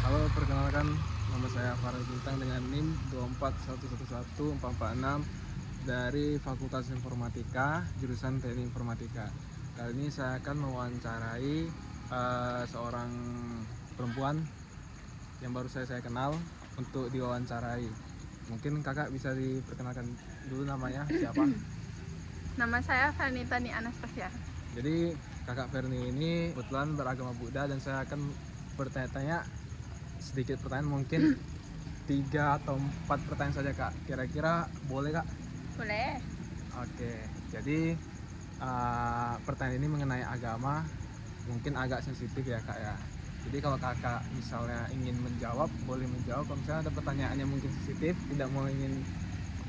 Halo, perkenalkan nama saya Farah Bintang dengan NIM 241111446 dari Fakultas Informatika, jurusan Teknik Informatika. Kali ini saya akan mewawancarai seorang perempuan yang baru saya kenal untuk diwawancarai. Mungkin kakak bisa diperkenalkan dulu namanya siapa? Nama saya Vanitani Anastasia. Jadi kakak Verni ini kebetulan beragama Buddha dan saya akan bertanya-tanya sedikit pertanyaan, mungkin 3 atau 4 pertanyaan saja kak. Kira-kira boleh kak? Boleh? Oke, jadi pertanyaan ini mengenai agama, mungkin agak sensitif ya kak ya. Jadi kalau kakak misalnya ingin menjawab, boleh menjawab. Kalau misalnya ada pertanyaan yang mungkin sensitif, tidak mau ingin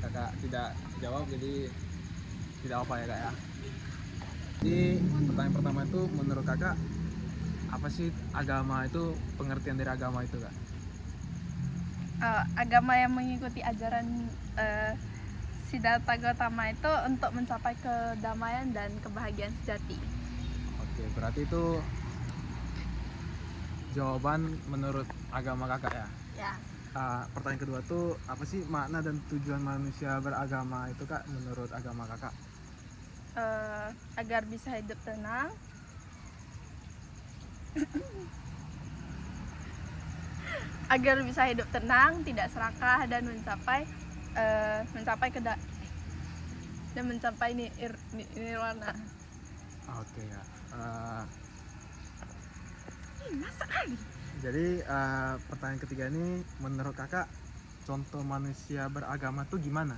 kakak tidak jawab, jadi tidak apa ya kak ya. Jadi pertanyaan pertama itu, menurut kakak apa sih agama itu, pengertian dari agama itu kak? Agama yang mengikuti ajaran Siddhartha Gautama itu untuk mencapai kedamaian dan kebahagiaan sejati. Oke, berarti itu jawaban menurut agama kakak ya. Ya. Pertanyaan kedua tuh, apa sih makna dan tujuan manusia beragama itu kak menurut agama kakak? Agar bisa hidup tenang, tidak serakah dan mencapai nirwana. Oke ya. Masa kali? Jadi pertanyaan ketiga ini, menurut kakak contoh manusia beragama tuh gimana?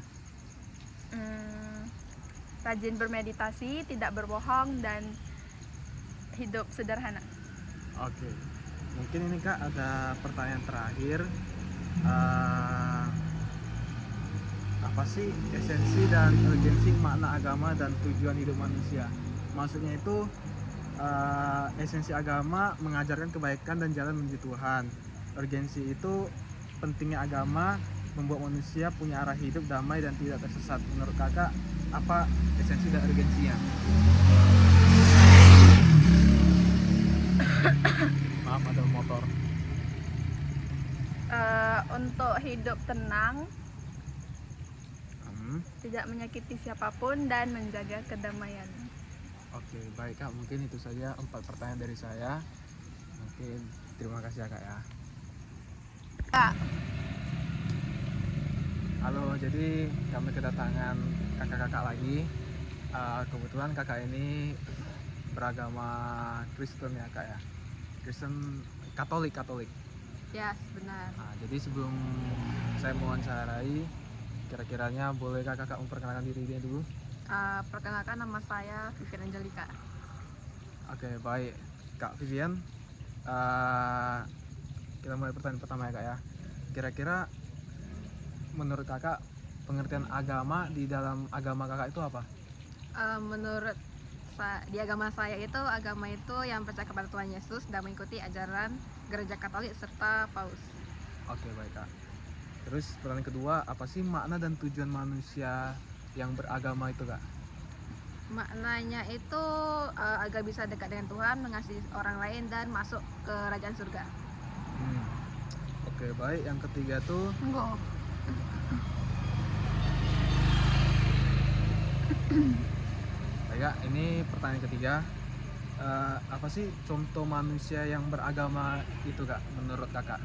Rajin bermeditasi, tidak berbohong, dan hidup sederhana. Oke, mungkin ini kak ada pertanyaan terakhir. Apa sih esensi dan urgensi makna agama dan tujuan hidup manusia? Maksudnya itu esensi agama mengajarkan kebaikan dan jalan menuju Tuhan. Urgensi itu pentingnya agama membuat manusia punya arah hidup damai dan tidak tersesat. Menurut kakak apa esensi dan urgensinya? Maaf, ada motor. Untuk hidup tenang, tidak menyakiti siapapun, dan menjaga kedamaian. Oke, baik kak, mungkin itu saja 4 pertanyaan dari saya. Mungkin terima kasih ya kak ya. Kak. Halo, jadi kami kedatangan kakak-kakak lagi. Kebetulan kakak ini beragama Kristen ya kak ya, Kristen Katolik. Ya, benar. Jadi sebelum saya mewawancarai, kira-kiranya boleh kakak memperkenalkan dirinya dulu? Perkenalkan, nama saya Vivian Angelika. Oke, baik kak Vivian. Kita mulai pertanyaan pertama ya kak ya. Kira-kira menurut kakak pengertian agama di dalam agama kakak itu apa? Di agama saya itu, agama itu yang percaya kepada Tuhan Yesus dan mengikuti ajaran Gereja Katolik serta Paus. Oke, baik kak. Terus pertanyaan kedua, apa sih makna dan tujuan manusia yang beragama itu kak? Maknanya itu agar bisa dekat dengan Tuhan, mengasihi orang lain, dan masuk ke kerajaan surga. Oke, baik. Yang ketiga tuh Baik, ini pertanyaan ketiga. Apa sih contoh manusia yang beragama itu kak menurut kakak?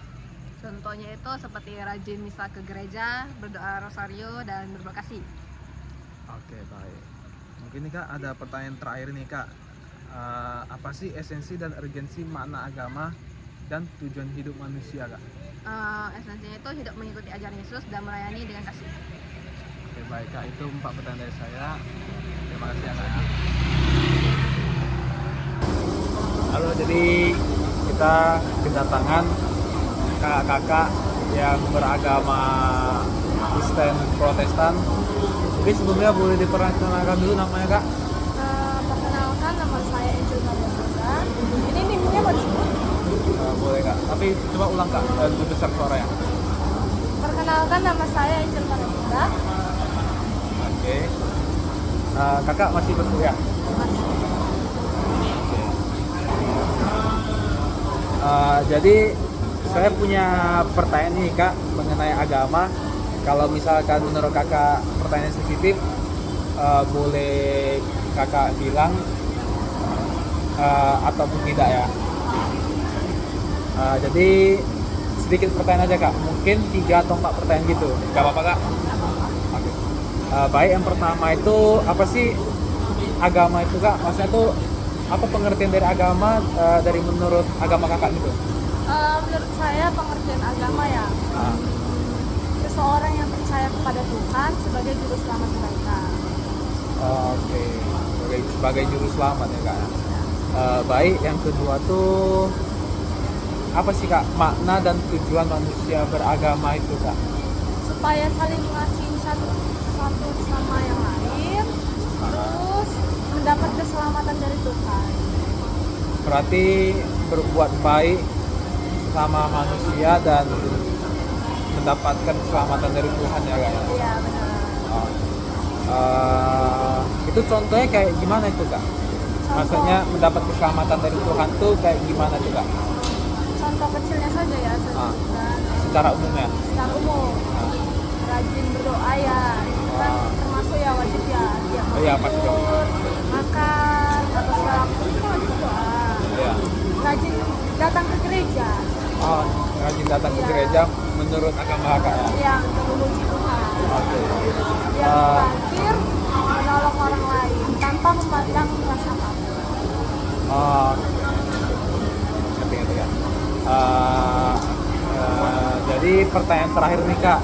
Contohnya itu seperti rajin misa ke gereja, berdoa rosario, dan bermakasih. Oke, baik. Mungkin nih kak ada pertanyaan terakhir nih kak. Apa sih esensi dan urgensi makna agama dan tujuan hidup manusia kak? Esensinya itu hidup mengikuti ajaran Yesus dan melayani dengan kasih. Oke, baik kak, itu 4 pertanyaan dari saya. Terima kasih ya kak. Halo, jadi kita kedatangan kakak-kakak yang beragama Kristen Protestan. Mungkin sebelumnya boleh diperkenalkan dulu namanya kak? Perkenalkan, nama saya Angel Maria. Ini nimnya mau disebut? Boleh kak, tapi coba ulang kak, lebih besar suaranya. Perkenalkan, nama saya Angel Maria. Oke. Kakak masih berkuliah? Jadi Saya punya pertanyaan nih kak mengenai agama. Kalau misalkan menurut kakak pertanyaan sensitif, boleh kakak bilang ataupun tidak ya. Jadi sedikit pertanyaan aja kak, mungkin 3 atau 4 pertanyaan gitu, gak apa-apa kak? Oke. Baik, yang pertama itu apa sih agama itu kak? Maksudnya tuh apa pengertian dari agama dari menurut agama kakak gitu? Menurut saya pengertian agama ya, Ah, seseorang yang percaya kepada Tuhan sebagai juru selamat mereka. Oke, sebagai juru selamat ya kak. Baik, yang kedua tuh apa sih kak makna dan tujuan manusia beragama itu kak? Supaya saling mengasihi satu sama yang lain, terus mendapat keselamatan dari Tuhan. Berarti berbuat baik sama manusia dan mendapatkan keselamatan dari Tuhan ya kak? Iya benar. Oh. Itu contohnya kayak gimana itu kak? Maksudnya mendapat keselamatan dari Tuhan tuh kayak gimana tuh kak? Contoh kecilnya saja ya, saya Ah. sebutkan. Secara umumnya? Secara umum, Ah. rajin berdoa ya, itu kan Ah. termasuk ya wajib ya. Tiap Oh iya, pasti dong. bangun, makan atau segala macam itu kan wajib berdoa. Iya. Rajin datang ke gereja, Oh, rajin datang ke Iya. gereja menurut agama kakak ya? yang memuji Tuhan. Oke. Yang Ah. terakhir menolong orang lain tanpa memandang rasa takut. Oh, ngerti ya. Jadi pertanyaan terakhir nih kak,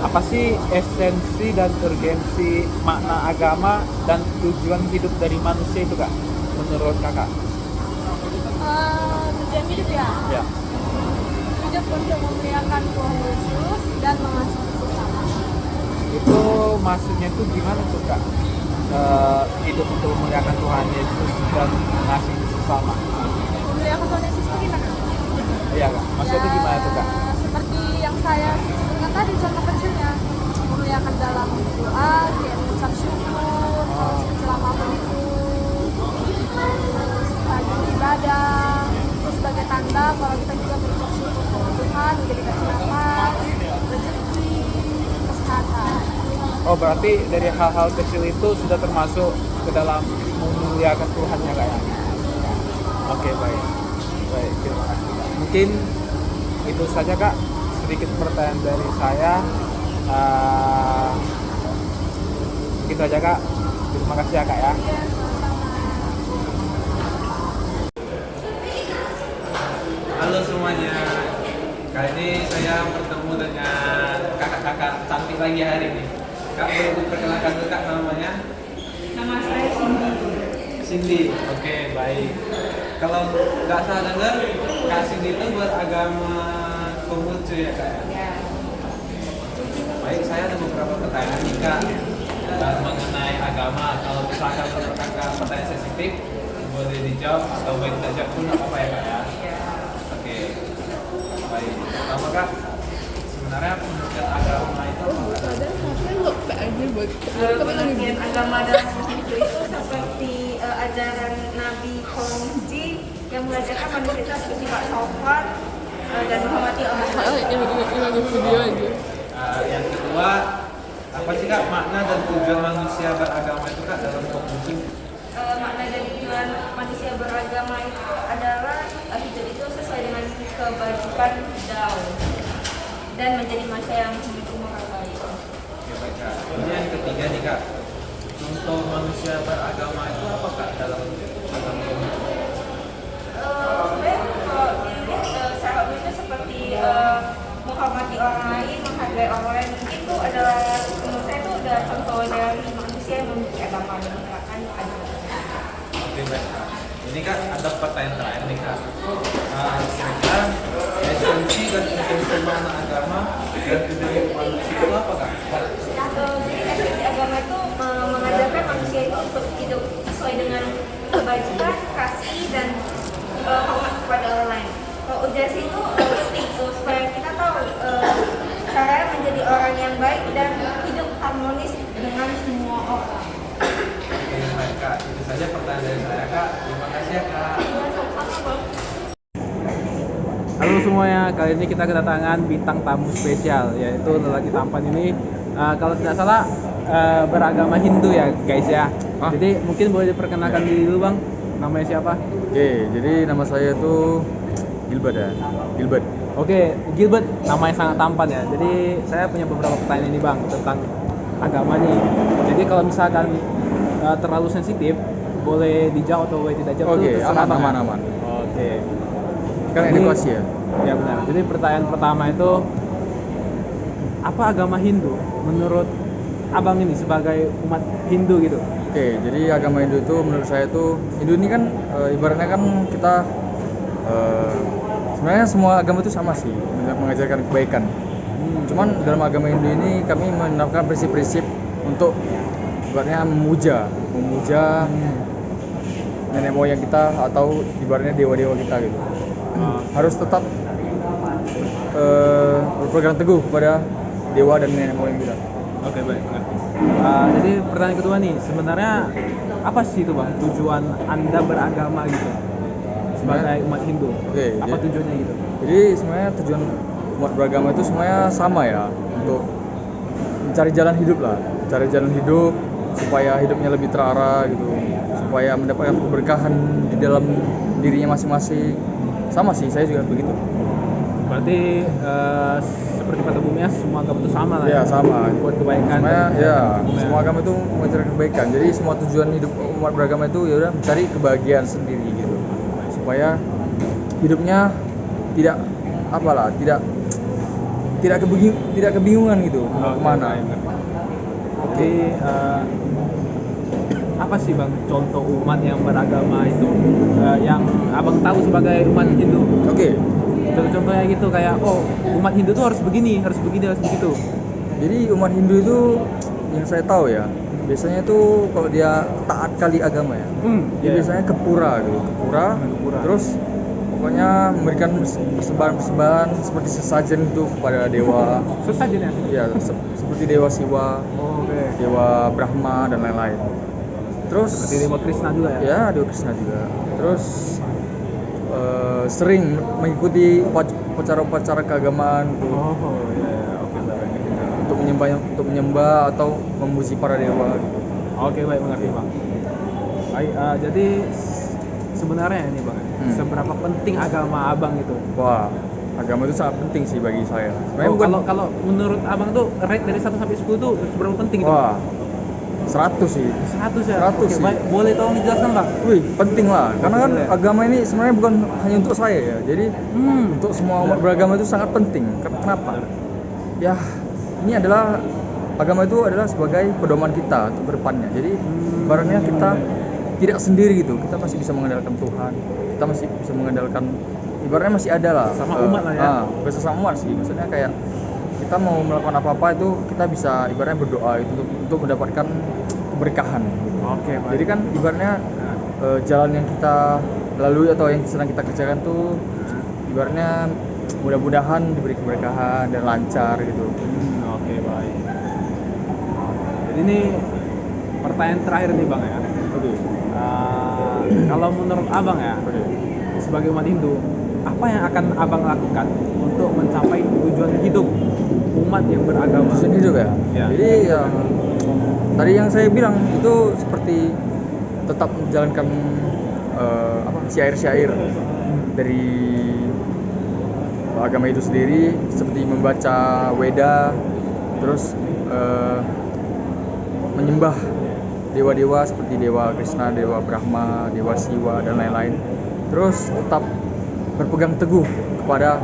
apa sih esensi dan urgensi makna agama dan tujuan hidup dari manusia itu kak, menurut kakak? Tujuan hidup ya, Ya. hidup untuk memuliakan Tuhan Yesus dan mengasihi sesama. Itu maksudnya tuh gimana tuh kak? Hidup untuk memuliakan Tuhan Yesus dan mengasihi sesama. Memuliakan Tuhan Yesus itu gimana? Iya kak, maksudnya tuh gimana tuh kak? Seperti yang saya sebutkan tadi contoh kecilnya, memuliakan dalam doa, kayak mengucap syukur, terus kecil apapun itu, terus rajin ibadah, terus sebagai tanda kalau kita juga berucap syukur sama Tuhan, menjadi kasih nafas, rezeki, kesehatan. Oh berarti dari hal-hal kecil itu sudah termasuk ke dalam memuliakan Tuhan ya kak ya? Oke baik, baik terima kasih kak. Mungkin itu saja kak, sedikit pertanyaan dari saya. Gitu aja kak, terima kasih ya kak ya. Halo semuanya, kali ini saya bertemu dengan kakak-kakak cantik lagi hari ini. Kak boleh diperkenalkan dulu kak namanya? Nama saya Cindy. Cindy, oke baik. Kalau nggak salah dengar, Kak Cindy itu beragama Konghucu ya kak? Ya. Baik, saya ada beberapa pertanyaan nih kak mengenai agama. Kalau misalkan menurut kakak pertanyaan sensitif, boleh dijawab atau boleh tidak jawab pun nggak apa-apa ya kak ya? Oke, baik. Pertama kak, sebenarnya pengertian agama itu apa? Pengertian agama dalam buku itu seperti ajaran Nabi Konghucu yang mengajarkan manusia itu harus bersifat sopan dan menghormati orang lain. Yang kedua, apa sih kak makna dan tujuan manusia beragama itu kak dalam Konghucu? Makna dan tujuan manusia beragama itu adalah hidup itu sesuai dengan kebajikan Dao dan menjadi manusia yang memiliki moral baik. Ya baik kak. Ini yang ketiga nih kak. Contoh manusia beragama itu apa kak dalam agama Konghucu? Kalau dilihat secara umum itu seperti menghormati orang lain, menghargai orang lain, itu adalah menurut saya itu udah contoh dari manusia yang memiliki agama dan menerapkan agama. Oke baik kak. Ini kak ada pertanyaan terakhir nih kak. Kira-kira esensi dan urgensi makna agama dan tujuan hidup manusia itu apa kak? Jadi esensi agama itu mengajarkan manusia itu untuk hidup sesuai dengan kebajikan, kasih, dan hormat kepada orang lain. Kalau urgensi itu penting supaya kita tahu cara menjadi orang yang baik dan hidup harmonis dengan semua orang. Oke baik kak. Itu saja pertanyaan dari saya kak. Terima kasih ya kak. Halo semuanya, kali ini kita kedatangan bintang tamu spesial, yaitu lelaki tampan ini kalau tidak salah beragama Hindu ya guys ya. Hah? Jadi mungkin boleh diperkenalkan diri dulu bang, namanya siapa? Oke, jadi nama saya tuh Gilbert ya. Gilbert. Oke, Gilbert, namanya sangat tampan ya. Jadi saya punya beberapa pertanyaan ini bang tentang agama nih. Jadi kalau misalkan terlalu sensitif, boleh dijawab atau boleh tidak jawab. Oke, itu terserah aman, Bang, ya? aman, aman. Oke. Kan Jadi- edukasi ya. Ya benar. Jadi pertanyaan pertama itu, apa agama Hindu menurut abang ini sebagai umat Hindu gitu? Oke, jadi agama Hindu itu menurut saya tuh Hindu ini kan ibaratnya kan kita sebenarnya semua agama itu sama sih, mengajarkan kebaikan. Cuman dalam agama Hindu ini kami menerapkan prinsip-prinsip untuk ibaratnya memuja nenek moyang kita atau ibaratnya dewa-dewa kita gitu. Harus tetap berpegang teguh kepada dewa dan nenek moyang kita. Oke baik. Jadi pertanyaan kedua nih, sebenarnya apa sih itu bang tujuan anda beragama gitu sebagai umat Hindu? Oke, Apa jadi- tujuannya gitu? Jadi sebenarnya tujuan umat beragama itu semuanya sama ya, untuk mencari jalan hidup lah, cari jalan hidup supaya hidupnya lebih terarah gitu, supaya mendapatkan keberkahan di dalam dirinya masing-masing. Sama sih, saya juga begitu. Berarti seperti pada umumnya semua agama itu sama lah Ya sama. buat kebaikan. Semuanya dan- ya, semua agama itu mengajarkan kebaikan. Jadi semua tujuan hidup umat beragama itu ya udah mencari kebahagiaan sendiri gitu, supaya hidupnya tidak apalah, tidak kebingungan gitu mau Oke, kemana. baik, ngerti. Jadi apa sih bang contoh umat yang beragama itu yang abang tahu sebagai umat Hindu? Oke. Contohnya gitu kayak umat Hindu tuh harus begini, harus begitu. Jadi umat Hindu itu yang saya tahu ya, biasanya tuh kalau dia taat kali agama ya, dia biasanya ke pura gitu, ke pura, terus pokoknya memberikan persembahan seperti sesajen itu kepada dewa, susah aja nih. ya seperti dewa Siwa, Oke. dewa Brahma dan lain-lain. Terus Seperti Dewa Krishna juga ya. ya dewa Krishna juga. Terus sering mengikuti upacara-upacara keagamaan gitu. Oke baik. Untuk menyembah atau memuji para dewa gitu. Oke baik, mengerti bang. Baik, jadi sebenarnya ini bang, seberapa penting agama abang itu? Wah, agama itu sangat penting sih bagi saya. Sebenarnya bukan Kalau menurut abang tuh rate dari 1 sampai 10 tuh seberapa penting itu? wah 100 sih. 100 ya? 100 Oke, sih. baik, boleh tolong dijelaskan bang? Wih, penting lah. Karena kan Betul ya? agama ini sebenarnya bukan hanya untuk saya ya. Jadi untuk semua umat Benar. beragama itu sangat penting. Kenapa? Ya, ini adalah agama itu adalah sebagai pedoman kita untuk berdepannya. Jadi ibaratnya kita tidak sendiri gitu. Kita masih bisa mengandalkan Tuhan. Kita masih bisa mengandalkan, ibaratnya masih ada lah. Sama umat lah ya? Bersama umat sih. Maksudnya kayak kita mau melakukan apa-apa itu kita bisa ibaratnya berdoa itu untuk mendapatkan keberkahan gitu. Oke baik. Jadi kan ibaratnya jalan yang kita lalui atau yang sedang kita kerjakan tuh ibaratnya mudah-mudahan diberi keberkahan dan lancar gitu. Oke baik. Jadi ini pertanyaan terakhir nih bang ya. Oke. Kalau menurut abang ya, Oke. sebagai umat Hindu, apa yang akan abang lakukan untuk mencapai tujuan hidup umat yang beragama? Tujuan hidup ya. Ya. Jadi yang tadi yang saya bilang itu seperti tetap menjalankan syair-syair dari agama itu sendiri, seperti membaca Weda, terus menyembah dewa-dewa seperti dewa Krishna, dewa Brahma, dewa Siwa dan lain-lain. Terus tetap berpegang teguh kepada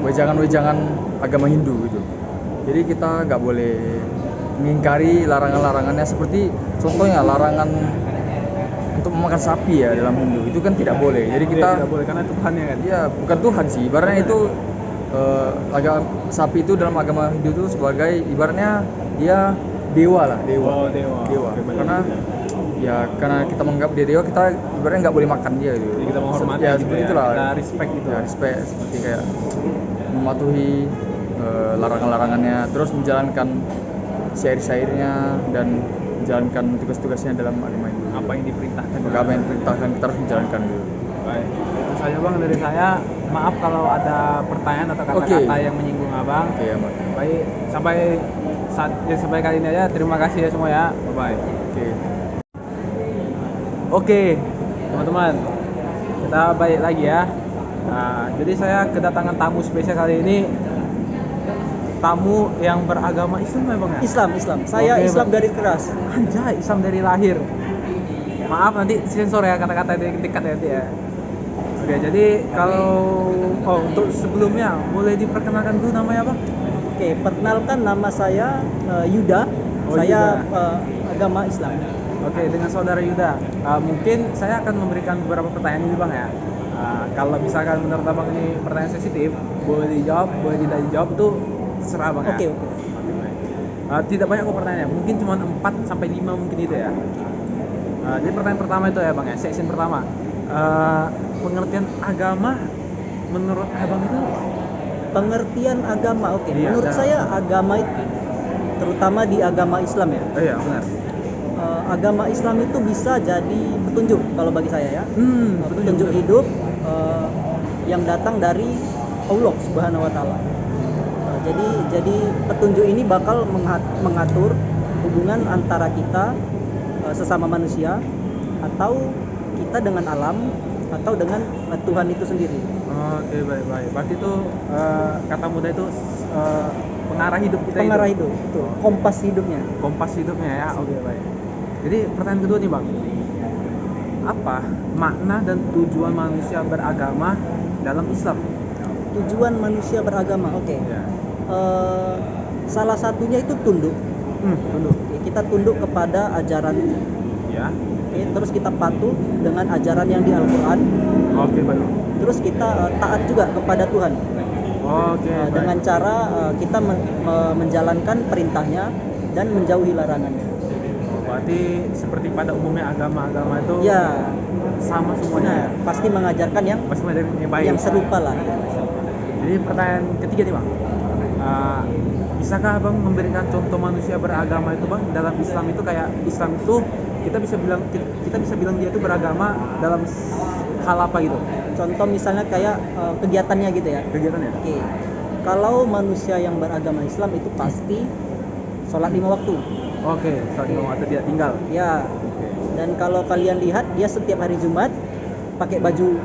wejangan-wejangan agama Hindu gitu. Jadi kita nggak boleh mengingkari larangan-larangannya, seperti contohnya larangan untuk memakan sapi ya dalam Hindu itu kan tidak boleh. Jadi kita tidak boleh karena Tuhan ya kan. ya bukan Tuhan sih, ibaratnya itu agama sapi itu dalam agama Hindu itu sebagai ibaratnya dia dewa lah, dewa. Dewa. Oke, baik. Karena kita menganggap dia dewa, kita ibaratnya nggak boleh makan dia gitu. Jadi kita menghormati ya gitu seperti ya. itulah. Kita respect gitu. Ya, respect seperti kayak mematuhi larangan-larangannya, terus menjalankan syair-syairnya dan menjalankan tugas-tugasnya dalam agama Hindu. Apa yang diperintahkan? Apa yang diperintahkan kita harus menjalankan gitu. Baik. Itu aja bang dari saya. Maaf kalau ada pertanyaan atau kata-kata yang menyinggung abang. Oke ya Bang. Baik, sampai kali ini aja. Terima kasih ya semua ya. Bye bye. Oke. Oke, teman-teman, kita balik lagi ya. Nah, jadi saya kedatangan tamu spesial kali ini, tamu yang beragama Islam ya bang ya? Islam. Saya Oke, Islam Bang. dari keras. Anjay, Islam dari lahir. Maaf nanti sensor ya kata-kata dekat ya nanti ya. Oke, jadi kalau untuk sebelumnya boleh diperkenalkan dulu namanya apa? Oke, perkenalkan nama saya Yuda. Oh, Saya Yuda. agama Islam. Oke, dengan saudara Yuda, mungkin saya akan memberikan beberapa pertanyaan ini bang ya. Kalau misalkan menurut abang ini pertanyaan sensitif, boleh dijawab, boleh tidak dijawab itu terserah bang ya. Oke. Tidak banyak kok pertanyaannya, mungkin cuma 4 sampai 5 mungkin itu ya. Jadi pertanyaan pertama itu ya bang ya, section pertama. Pengertian agama menurut abang itu apa? Pengertian agama. Oke. Iya, Menurut ada. saya agama itu terutama di agama Islam ya. Oh iya benar. Agama Islam itu bisa jadi petunjuk kalau bagi saya ya. Petunjuk betul. hidup yang datang dari Allah Subhanahu wa taala. Jadi petunjuk ini bakal mengatur hubungan antara kita sesama manusia atau kita dengan alam atau dengan Tuhan itu sendiri. Oke, baik. Berarti itu kata mudah itu pengarah hidup kita. Pengarah itu. hidup, itu kompas hidupnya. Kompas hidupnya ya. Oke, baik. Jadi pertanyaan kedua nih bang, apa makna dan tujuan manusia beragama dalam Islam? Tujuan manusia beragama, oke. Ya. Salah satunya itu tunduk. Tunduk. Oke, kita tunduk kepada ajaran. Ya. Oke, terus kita patuh dengan ajaran yang di Al-Quran. Oke, baik. Terus kita taat juga kepada Tuhan. Oke, baik. Dengan cara kita menjalankan perintahnya dan menjauhi larangannya. Berarti seperti pada umumnya agama-agama itu Ya, sama semuanya. nah, pasti mengajarkan yang Pasti yang baik. yang serupa lah. Jadi pertanyaan ketiga nih bang, bisakah abang memberikan contoh manusia beragama itu bang dalam Islam itu kayak Islam itu kita bisa bilang dia itu beragama dalam hal apa gitu? Contoh misalnya kayak kegiatannya gitu ya. Kegiatannya? Oke. Kalau manusia yang beragama Islam itu pasti sholat 5 waktu. Oke, saat ini waktu dia tinggal. Ya. Dan kalau kalian lihat dia setiap hari Jumat pakai baju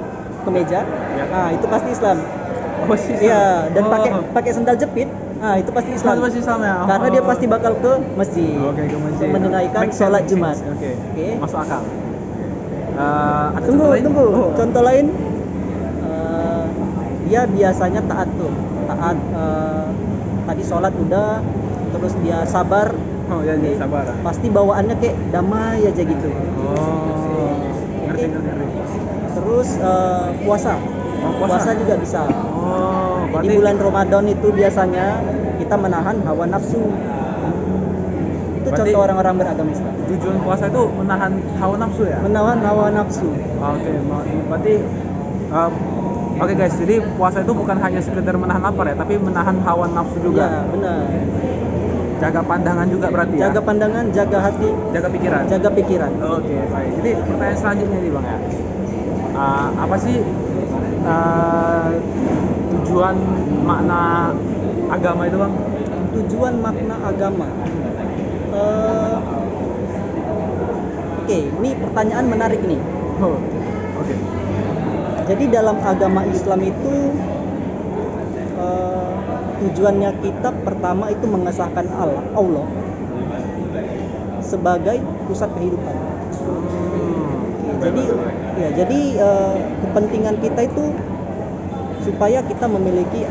kemeja. Ya. Nah, itu pasti Islam. Oh, sih. Iya, dan pakai sendal jepit. Nah, itu pasti Islam. Itu pasti Islam ya. Karena dia pasti bakal ke masjid. Oke, ke masjid. Untuk menunaikan Make sense, sholat make Jumat. sense. Oke. Oke. Masuk akal. Ada Tunggu. contoh lain? Oh. Contoh lain, dia biasanya taat tuh. Taat tadi sholat udah, terus dia sabar. Oh ya, Oke. sabar. Pasti bawaannya kayak damai aja gitu. Oh. Ngerti. Terus puasa. Oh, puasa juga bisa. Oh, Di berarti bulan Ramadan itu biasanya kita menahan hawa nafsu. Itu Berarti- contoh orang-orang beragama Islam. tujuan puasa itu menahan hawa nafsu ya? Menahan hawa nafsu. Oke, berarti oke guys, jadi puasa itu bukan hanya sekedar menahan lapar ya, tapi menahan hawa nafsu Ya, juga. benar. Jaga pandangan juga berarti ya. Jaga pandangan, jaga hati, Jaga pikiran. jaga pikiran. Oke, baik. Jadi pertanyaan selanjutnya nih Bang ya. Apa sih tujuan makna agama itu Bang? Tujuan makna agama. Oke, ini pertanyaan menarik nih. Oh, oke. Jadi dalam agama Islam itu tujuannya kita pertama itu mengesahkan Allah sebagai pusat kehidupan. Jadi kepentingan kita itu supaya kita memiliki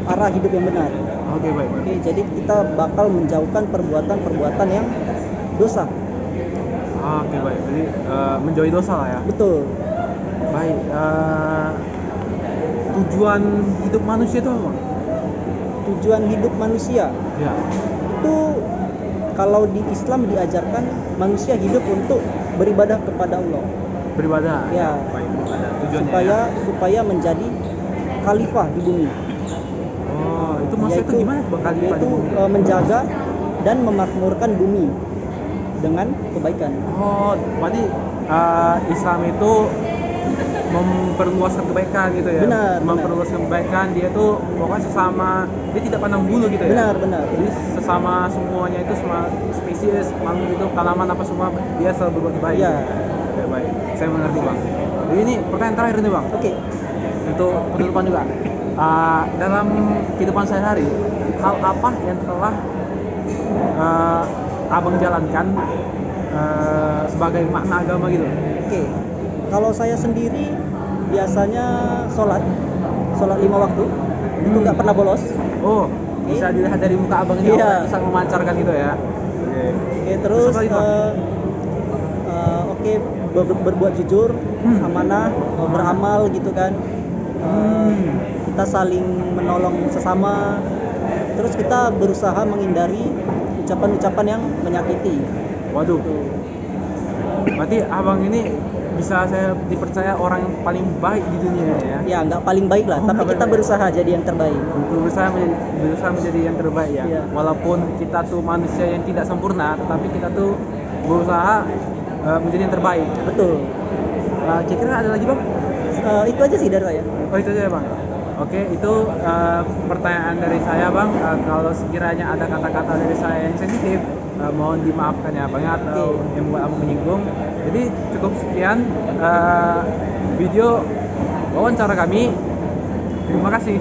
arah hidup yang benar. Oke, baik. Oke, jadi kita bakal menjauhkan perbuatan-perbuatan yang dosa. Oke, baik. Jadi menjauhi dosa lah ya. Betul. Baik. Tujuan hidup manusia itu apa Bang? Tujuan hidup manusia Ya. itu kalau di Islam diajarkan manusia hidup untuk beribadah kepada Allah. Beribadah. Ya. Baik, beribadah. Tujuannya. Supaya menjadi khalifah di bumi. Oh, itu maksudnya itu gimana Bang khalifah di Yaitu bumi? menjaga dan memakmurkan bumi dengan kebaikan. Oh, berarti Islam itu memperluas kebaikan gitu ya. Benar, Memperluas kebaikan, dia tuh pokoknya sesama, dia tidak pandang bulu gitu ya. Benar. Jadi sesama semuanya itu, semua spesies makhluk itu, tanaman apa semua, dia selalu berbuat baik. Iya. Ya, baik. Saya mengerti bang. Jadi ini pertanyaan terakhir nih bang. Oke. Untuk penutupan juga. Dalam kehidupan sehari-hari, hal apa yang telah abang jalankan sebagai makna agama gitu? Oke. Kalau saya sendiri biasanya sholat 5 waktu itu nggak pernah bolos. Oh, bisa dilihat dari muka abang ini, Iya. bisa memancarkan gitu ya. Oke, terus Terus apa lagi, Bang? berbuat jujur, amanah, beramal gitu kan. Kita saling menolong sesama. Terus kita berusaha menghindari ucapan-ucapan yang menyakiti. Waduh. Berarti abang ini bisa saya dipercaya orang yang paling baik di dunia ya. Ya, nggak paling baik lah, Oh, tapi nggak kita paling baik. berusaha jadi yang terbaik. Berusaha menjadi yang terbaik ya. Iya. Walaupun kita tuh manusia yang tidak sempurna, tetapi kita tuh berusaha menjadi yang terbaik. Betul. Kira-kira ada lagi bang? Itu aja sih dari saya. Oh itu aja bang. Oke, itu pertanyaan dari saya bang. Kalau sekiranya ada kata-kata dari saya yang sensitif, mohon dimaafkan ya bang, atau yang buat abang menyinggung. Jadi cukup sekian video wawancara kami. Terima kasih.